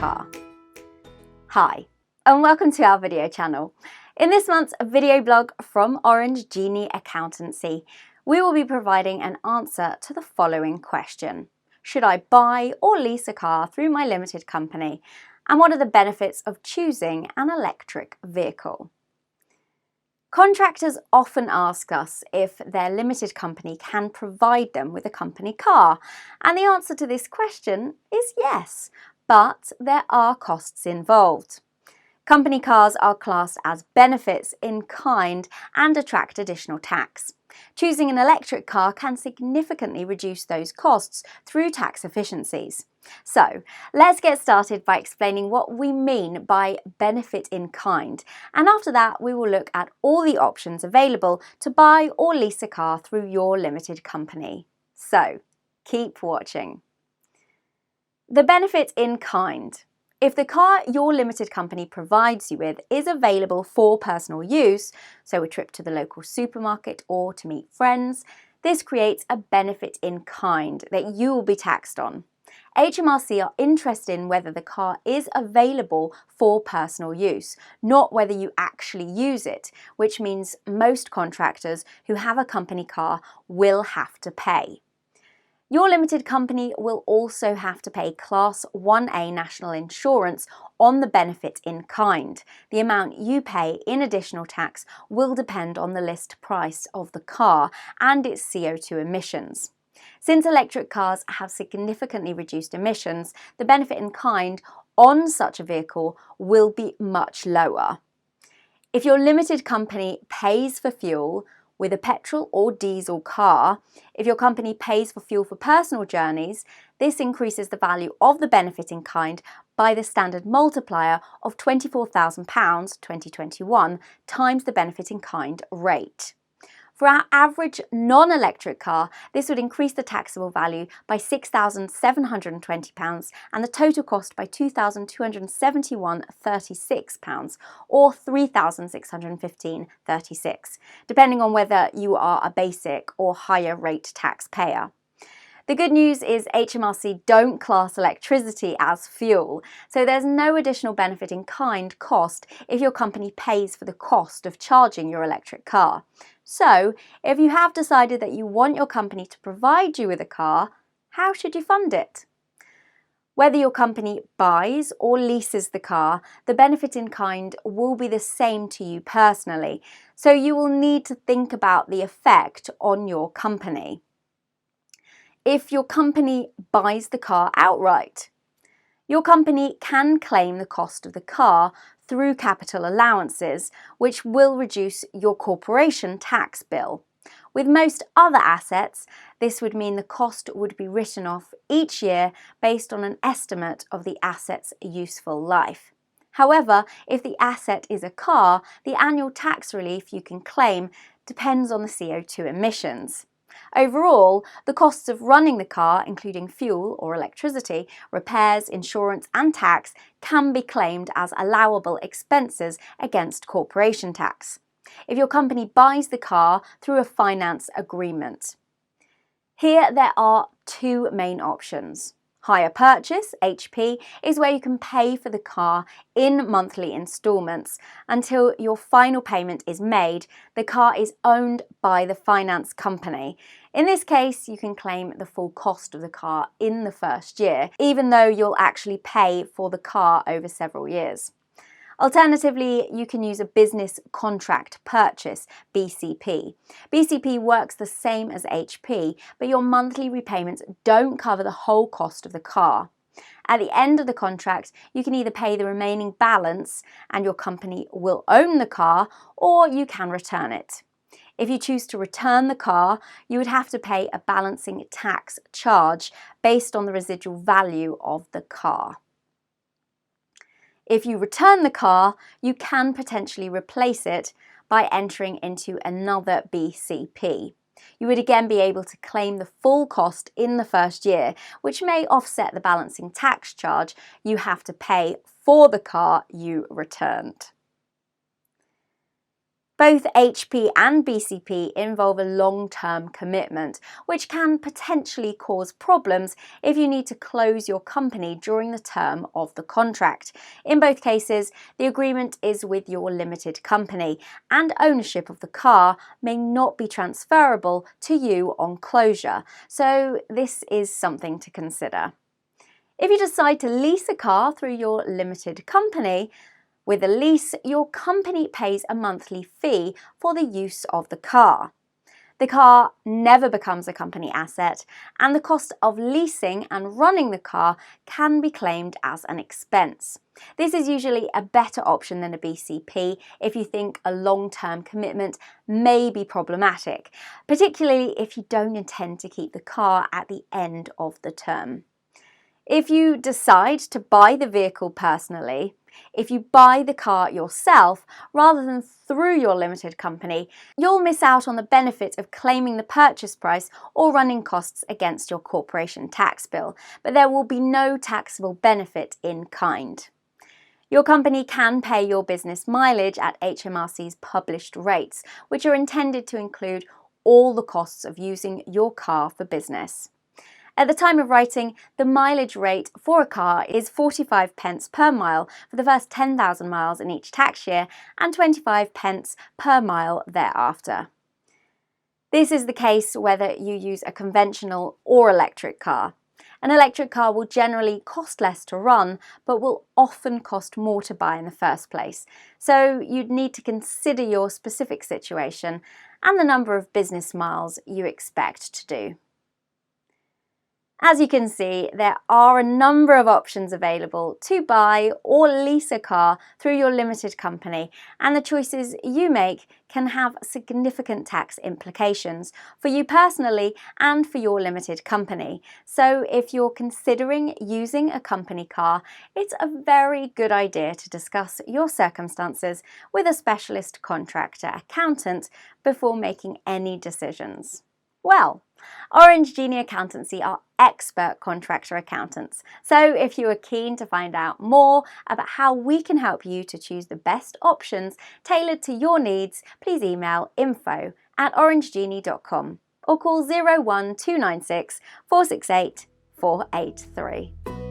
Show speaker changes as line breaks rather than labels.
car. Hi, and welcome to our video channel. In this month's video blog from Orange Genie Accountancy, we will be providing an answer to the following question. Should I buy or lease a car through my limited company? And what are the benefits of choosing an electric vehicle? Contractors often ask us if their limited company can provide them with a company car, and the answer to this question is yes, but there are costs involved. Company cars are classed as benefits in kind and attract additional tax. Choosing an electric car can significantly reduce those costs through tax efficiencies. So, let's get started by explaining what we mean by benefit in kind, and after that we will look at all the options available to buy or lease a car through your limited company. So, keep watching. The benefit in kind. If the car your limited company provides you with is available for personal use, so a trip to the local supermarket or to meet friends, this creates a benefit in kind that you will be taxed on. HMRC are interested in whether the car is available for personal use, not whether you actually use it, which means most contractors who have a company car will have to pay. Your limited company will also have to pay Class 1A national insurance on the benefit in kind. The amount you pay in additional tax will depend on the list price of the car and its CO2 emissions. Since electric cars have significantly reduced emissions, the benefit in kind on such a vehicle will be much lower. If your limited company pays for fuel with a petrol or diesel car, if your company pays for fuel for personal journeys, this increases the value of the benefit in kind by the standard multiplier of £24,000 2021 times the benefit in kind rate. For our average non-electric car, this would increase the taxable value by £6,720 and the total cost by £2,271.36 or £3,615.36, depending on whether you are a basic or higher rate taxpayer. The good news is HMRC don't class electricity as fuel, so there's no additional benefit in kind cost if your company pays for the cost of charging your electric car. So, if you have decided that you want your company to provide you with a car, how should you fund it? Whether your company buys or leases the car, the benefit in kind will be the same to you personally, so you will need to think about the effect on your company. If your company buys the car outright, your company can claim the cost of the car through capital allowances, which will reduce your corporation tax bill. With most other assets, this would mean the cost would be written off each year based on an estimate of the asset's useful life. However, if the asset is a car, the annual tax relief you can claim depends on the CO2 emissions. Overall, the costs of running the car, including fuel or electricity, repairs, insurance and tax, can be claimed as allowable expenses against corporation tax if your company buys the car through a finance agreement. Here there are two main options. Hire purchase, HP, is where you can pay for the car in monthly instalments. Until your final payment is made, the car is owned by the finance company. In this case, you can claim the full cost of the car in the first year, even though you'll actually pay for the car over several years. Alternatively, you can use a business contract purchase, BCP. BCP works the same as HP, but your monthly repayments don't cover the whole cost of the car. At the end of the contract, you can either pay the remaining balance and your company will own the car, or you can return it. If you choose to return the car, you would have to pay a balancing tax charge based on the residual value of the car. If you return the car, you can potentially replace it by entering into another BCP. You would again be able to claim the full cost in the first year, which may offset the balancing tax charge you have to pay for the car you returned. Both HP and BCP involve a long-term commitment, which can potentially cause problems if you need to close your company during the term of the contract. In both cases, the agreement is with your limited company, and ownership of the car may not be transferable to you on closure, so this is something to consider. If you decide to lease a car through your limited company, with a lease, your company pays a monthly fee for the use of the car. The car never becomes a company asset, and the cost of leasing and running the car can be claimed as an expense. This is usually a better option than a BCP if you think a long-term commitment may be problematic, particularly if you don't intend to keep the car at the end of the term. If you decide to buy the vehicle personally, if you buy the car yourself rather than through your limited company, you'll miss out on the benefit of claiming the purchase price or running costs against your corporation tax bill, but there will be no taxable benefit in kind. Your company can pay your business mileage at HMRC's published rates, which are intended to include all the costs of using your car for business. At the time of writing, the mileage rate for a car is 45 pence per mile for the first 10,000 miles in each tax year and 25 pence per mile thereafter. This is the case whether you use a conventional or electric car. An electric car will generally cost less to run, but will often cost more to buy in the first place. So you'd need to consider your specific situation and the number of business miles you expect to do. As you can see, there are a number of options available to buy or lease a car through your limited company, and the choices you make can have significant tax implications for you personally and for your limited company. So if you're considering using a company car, it's a very good idea to discuss your circumstances with a specialist contractor accountant before making any decisions. Well, Orange Genie Accountancy are expert contractor accountants. So if you are keen to find out more about how we can help you to choose the best options tailored to your needs, please email info@orangegenie.com or call 01296 468 483.